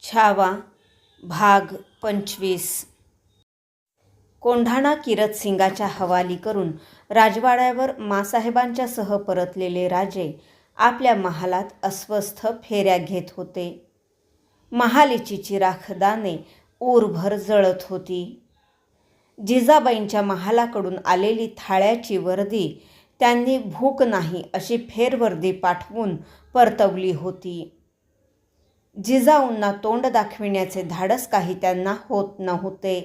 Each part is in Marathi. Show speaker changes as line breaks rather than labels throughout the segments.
छावा भाग 25. कोंढाणा किरत सिंगाच्या हवाली करून राजवाड्यावर मासाहेबांच्या सह परतलेले राजे आपल्या महालात अस्वस्थ फेऱ्या घेत होते. महालीची चिराखदाने ऊरभर जळत होती. जिजाबाईंच्या महालाकडून आलेली थाळ्याची वर्दी त्यांनी भूक नाही अशी फेरवर्दी पाठवून परतवली होती. जिजाऊंना तोंड दाखविण्याचे धाडस काही त्यांना होत नव्हते.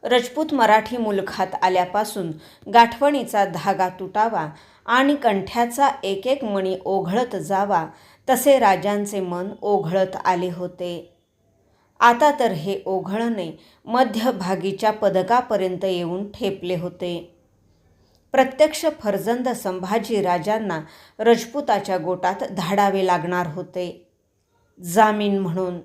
रजपूत मराठी मुलखात आल्यापासून गाठवणीचा धागा तुटावा आणि कंठ्याचा एक एक मणी ओघळत जावा तसे राजांचे मन ओघळत आले होते. आता तर हे ओघळणे मध्यभागीच्या पदकापर्यंत येऊन ठेपले होते. प्रत्यक्ष फर्जंद संभाजी राजांना रजपुताच्या गोटात धाडावे लागणार होते, जामीन म्हणून.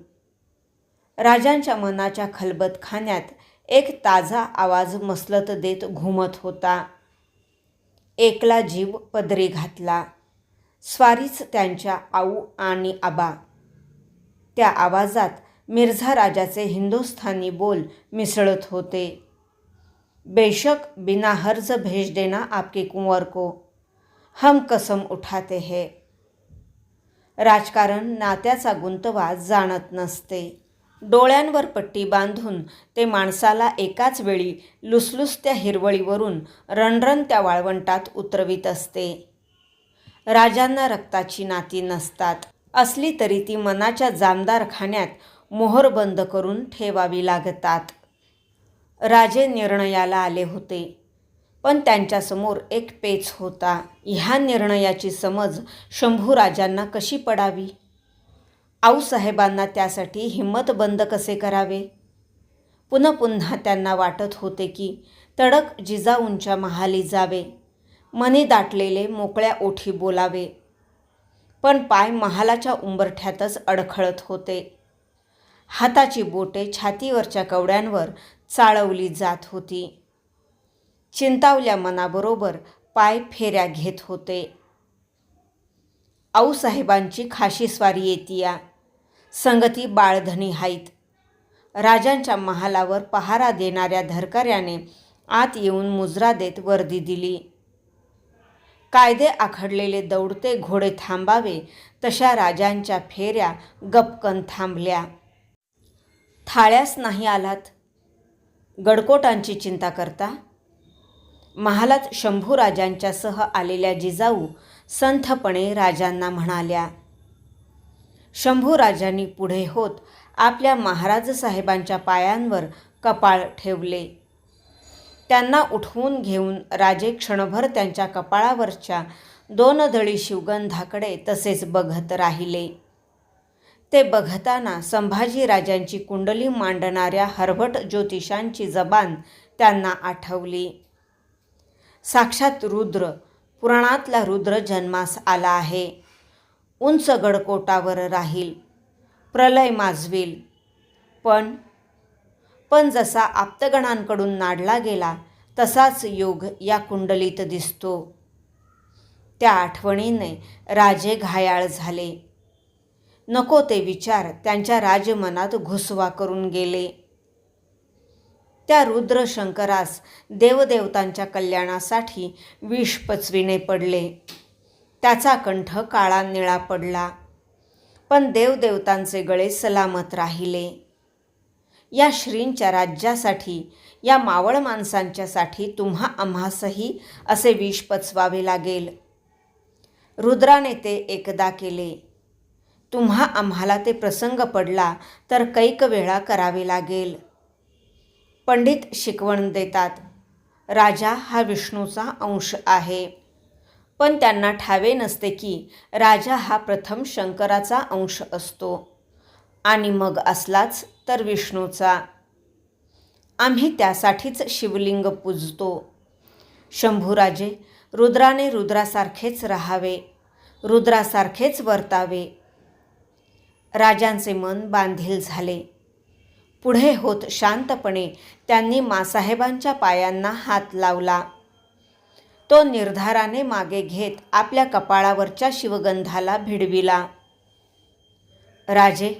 राजांच्या मनाच्या खलबतखान्यात एक ताजा आवाज मसलत देत घुमत होता. एकला जीव पदरी घातला. स्वारीच त्यांच्या आऊ आणि आबा. त्या आवाजात मिर्झा राजाचे हिंदुस्थानी बोल मिसळत होते. बेशक बिना हर्ज भेज देना आपके कुंवर को, हम कसम उठाते हैं. राजकारण नात्याचा गुंतवा जाणत नसते. डोळ्यांवर पट्टी बांधून ते माणसाला एकाच वेळी लुसलुसत्या हिरवळीवरून रणरणत्या वाळवंटात उतरवीत असते. राजांना रक्ताची नाती नसतात. असली तरी ती मनाच्या जामदार खाण्यात मोहर बंद करून ठेवावी लागतात. राजे निर्णयाला आले होते, पण त्यांच्यासमोर एक पेच होता. ह्या निर्णयाची समज शंभूराजांना कशी पडावी? आऊसाहेबांना त्यासाठी हिम्मतबंद कसे करावे? पुन्हा पुन्हा त्यांना वाटत होते की तडक जिजाऊंच्या महाली जावे, मनी दाटलेले मोकळ्या ओठी बोलावे. पण पाय महालाच्या उंबरठ्यातच अडखळत होते. हाताची बोटे छातीवरच्या कवड्यांवर चाळवली जात होती. चिंतावल्या मनाबरोबर पाय फेऱ्या घेत होते. आऊसाहेबांची खाशी स्वारी येतीया. संगती बाळधनी हाईत. राजांच्या महालावर पहारा देणाऱ्या धरकऱ्याने आत येऊन मुजरा देत वर्दी दिली. कायदे आखडलेले दौडते घोडे थांबावे तशा राजांच्या फेऱ्या गपकन थांबल्या. थाळ्यास नाही आलात? गडकोटांची चिंता करता? महालात शंभूराजांच्या सह आलेल्या जिजाऊ संथपणे राजांना म्हणाल्या. शंभूराजांनी पुढे होत आपल्या महाराज साहेबांच्या पायांवर कपाळ ठेवले. त्यांना उठवून घेऊन राजे क्षणभर त्यांच्या कपाळावरच्या 2 दळी शिवगंधाकडे तसेच बघत राहिले. ते बघताना संभाजीराजांची कुंडली मांडणाऱ्या हरभट ज्योतिषांची जबान त्यांना आठवली. साक्षात रुद्र, पुराणातला रुद्र जन्मास आला आहे. उंच गडकोटावर राहील, प्रलय माजवेल. पण जसा आप्तगणांकडून नाडला गेला तसाच योग या कुंडलीत दिसतो. त्या आठवणीने राजे घायाळ झाले. नको ते विचार त्यांच्या राजमनात घुसवा करून गेले. त्या रुद्र शंकरास देवदेवतांच्या कल्याणासाठी विष पचविणे पडले. त्याचा कंठ काळा निळा पडला, पण देवदेवतांचे गळे सलामत राहिले. या श्रींच्या राज्यासाठी, या मावळ माणसांच्यासाठी तुम्हा आम्हासही असे विष पचवावे लागेल. रुद्राने ते एकदा केले. तुम्हा आम्हाला ते प्रसंग पडला तर कैक वेळा करावे लागेल. पंडित शिकवण देतात, राजा हा विष्णूचा अंश आहे. पण त्यांना ठावे नसते की राजा हा प्रथम शंकराचा अंश असतो आणि मग असलाच तर विष्णूचा. आम्ही त्यासाठीच शिवलिंग पूजतो. शंभूराजे, रुद्राने रुद्रासारखेच राहावे, रुद्रासारखेच वर्तावे. राजांचे मन बांधील झाले. पुढे होत शांतपणे त्यांनी मासाहेबांच्या पायांना हात लावला. तो निर्धाराने मागे घेत आपल्या कपाळावरच्या शिवगंधाला भिडविला. राजे,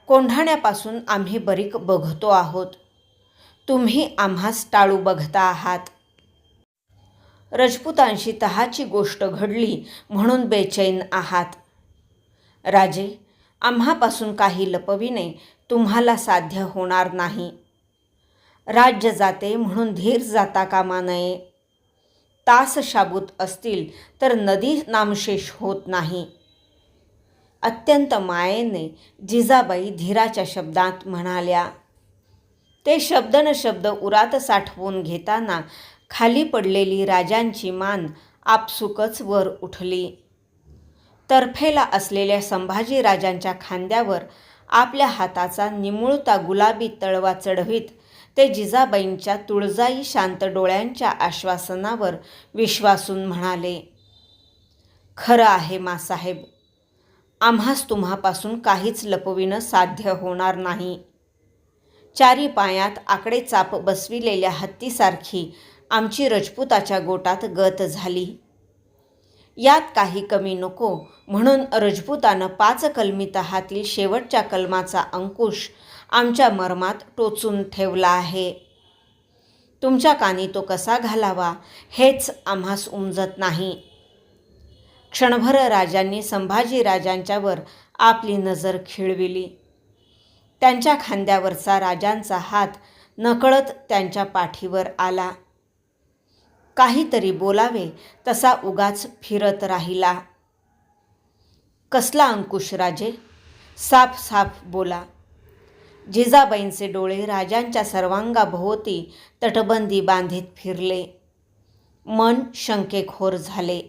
कोंढाण्यापासून आम्ही बरीक बघतो आहोत. तुम्ही आम्हास टाळू बघता आहात. रजपुतांशी तहाची गोष्ट घडली म्हणून बेचैन आहात. राजे, आम्हापासून काही लपविणे तुम्हाला साध्य होणार नाही. राज्य जाते म्हणून धीर जाता कामा नये. तास शाबूत असतील तर नदी नामशेष होत नाही. अत्यंत मायेने जिजाबाई धीराच्या शब्दात म्हणाल्या. ते शब्द न शब्द उरात साठवून घेताना खाली पडलेली राजांची मान आपसुकच वर उठली. तर्फेला असलेल्या संभाजी राजांच्या खांद्यावर आपल्या हाताचा निमुळता गुलाबी तळवा चढवीत ते जिजाबाईंच्या तुळजाई शांत डोळ्यांच्या आश्वासनावर विश्वासून म्हणाले. खरं आहे मासाहेब, आम्हास तुम्हापासून काहीच लपविणं साध्य होणार नाही. चारी पायात आकडे चाप बसविलेल्या हत्तीसारखी आमची रजपुताच्या गोटात गत झाली. यात काही कमी नको म्हणून रजपुतानं 5 कलमी तहातील शेवटच्या कलमाचा अंकुश आमच्या मर्मात टोचून ठेवला आहे. तुमच्या कानी तो कसा घालावा हेच आम्हास उमजत नाही. क्षणभर राजांनी संभाजी राजांच्यावर आपली नजर खिळविली. त्यांच्या खांद्यावरचा राजांचा हात नकळत त्यांच्या पाठीवर आला. काहीतरी बोलावे तसा उगाच फिरत राहिला. कसला अंकुश राजे? साफ साफ बोला. जिजाबाईंचे डोळे राजांच्या सर्वांगाभोवती तटबंदी बांधीत फिरले. मन शंकेखोर झाले.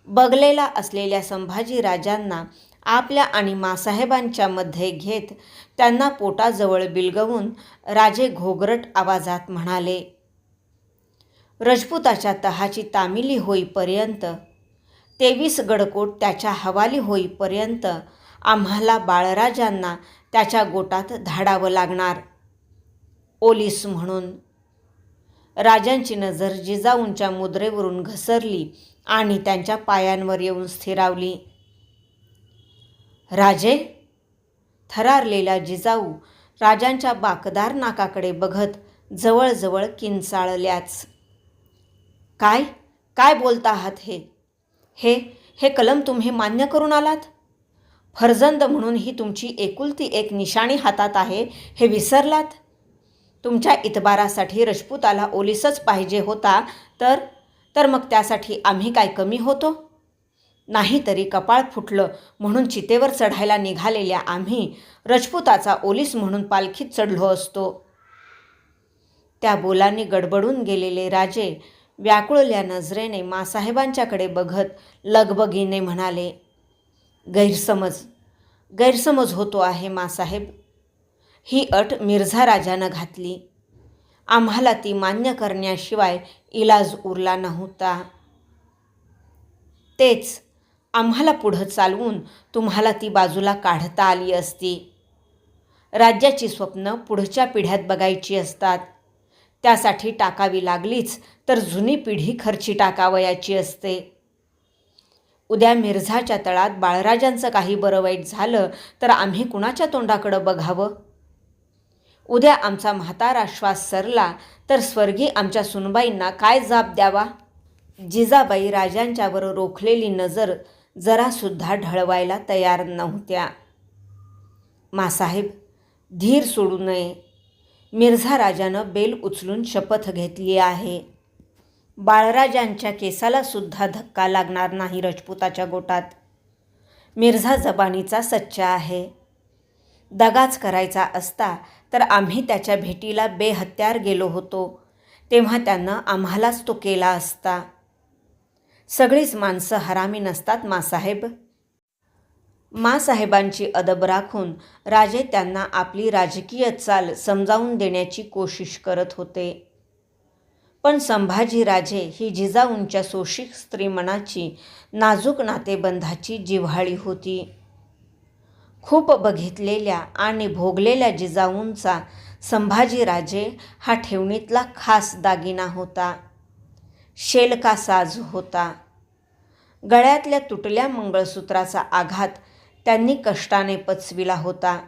बगलेला असलेल्या संभाजी राजांना आपल्या आणि मासाहेबांच्या मध्ये घेत त्यांना पोटाजवळ बिलगवून राजे घोगरट आवाजात म्हणाले. रजपुताच्या तहाची तामिली होईपर्यंत, 23 गडकोट त्याच्या हवाली होईपर्यंत आम्हाला बाळराजांना त्याच्या गोटात धाडावं लागणार. ओलीस म्हणून. राजांची नजर जिजाऊंच्या मुद्रेवरून घसरली आणि त्यांच्या पायांवर येऊन स्थिरावली. राजे? थरारलेल्या जिजाऊ राजांच्या बाकदार नाकाकडे बघत जवळजवळ किंचाळल्याच. काय काय बोलता आहात हे? हे कलम तुम्ही मान्य करून आलात? फर्जंद म्हणून ही तुमची एकुलती एक निशाणी हातात आहे हे विसरलात? तुमच्या इतबारासाठी रजपुताला ओलीसच पाहिजे होता तर मग त्यासाठी आम्ही काय कमी होतो? नाहीतरी कपाळ फुटलं म्हणून चितेवर चढायला निघालेल्या आम्ही रजपुताचा ओलीस म्हणून पालखीत चढलो असतो. त्या बोलांनी गडबडून गेलेले राजे व्याकुळल्या नजरेने मासाहेबांच्याकडे बघत लगबगीने म्हणाले. गैरसमज होतो आहे मासाहेब. ही अट मिर्झा राजानं घातली. आम्हाला ती मान्य करण्याशिवाय इलाज उरला नव्हता. तेच आम्हाला पुढं चालवून तुम्हाला ती बाजूला काढता आली असती. राज्याची स्वप्न पुढच्या पिढ्यात बघायची असतात. त्यासाठी टाकावी लागलीच तर जुनी पिढी खर्ची टाकावयाची असते. उद्या मिर्झाच्या तळात बाळराजांचं काही बरं वाईट झालं तर आम्ही कुणाच्या तोंडाकडं बघावं? उद्या आमचा म्हातारा श्वास सरला तर स्वर्गी आमच्या सुनबाईंना काय जाब द्यावा? जिजाबाई राजांच्यावर रोखलेली नजर जरासुद्धा ढळवायला तयार नव्हत्या. मासाहेब, धीर सोडू नये. मिर्झा राजानं बेल उचलून शपथ घेतली आहे. बाळराजांच्या केसाला सुद्धा धक्का लागणार नाही रजपुताच्या गोटात. मिर्झा जबानीचा सच्चा आहे. दगाच करायचा असता तर आम्ही त्याच्या भेटीला बेहत्यार गेलो होतो तेव्हा त्यानं आम्हालाच तो केला असता. सगळीच माणसं हरामी नसतात मासाहेब. मासाहेबांची अदब राखून राजे त्यांना आपली राजकीय चाल समजावून देण्याची कोशिश करत होते. पण संभाजीराजे ही जिजाऊंच्या सोशिक स्त्रीमनाची नाजूक नातेबंधाची जिव्हाळी होती. खूप बघितलेल्या आणि भोगलेल्या जिजाऊंचा संभाजीराजे हा ठेवणीतला खास दागिना होता. शेलका साज होता. गळ्यातल्या तुटल्या मंगळसूत्राचा आघात त्यांनी कष्टाने पचविला होता.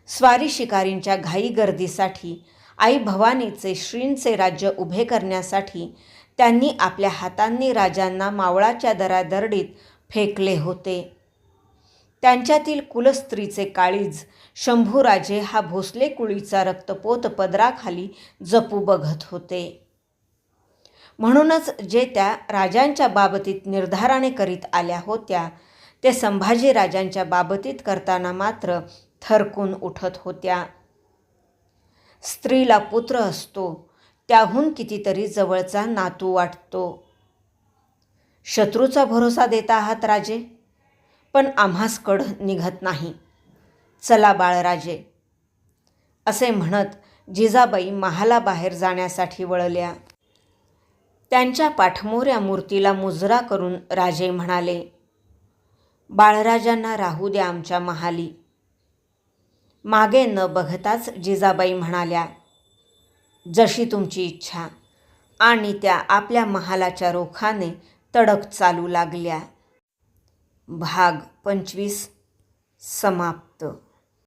स्वारी शिकारींच्या घाई गर्दीसाठी आई भवानीचे श्रींचे राज्य उभे करण्यासाठी त्यांनी आपल्या हातांनी राजांना मावळाच्या दरादरडीत फेकले होते. त्यांच्यातील कुलस्त्रीचे काळीज शंभूराजे हा भोसले कुळीचा रक्तपोत पदराखाली जपू बघत होते. म्हणूनच जे त्या राजांच्या बाबतीत निर्धाराने करीत आल्या होत्या ते संभाजीराजांच्या बाबतीत करताना मात्र थरकून उठत होत्या. स्त्रीला पुत्र असतो त्याहून कितीतरी जवळचा नातू वाटतो. शत्रूचा भरोसा देता आहात राजे, पण आम्हास कड निघत नाही. चला बाळराजे, असे म्हणत जिजाबाई महालाबाहेर जाण्यासाठी वळल्या. त्यांच्या पाठमोऱ्या मूर्तीला मुजरा करून राजे म्हणाले, बाळराजांना राहू द्या आमच्या महाली. मागे न बघताच जिजाबाई म्हणाल्या, जशी तुमची इच्छा, आणि त्या आपल्या महालाच्या रोखाने तडक चालू लागल्या. भाग 25 समाप्त.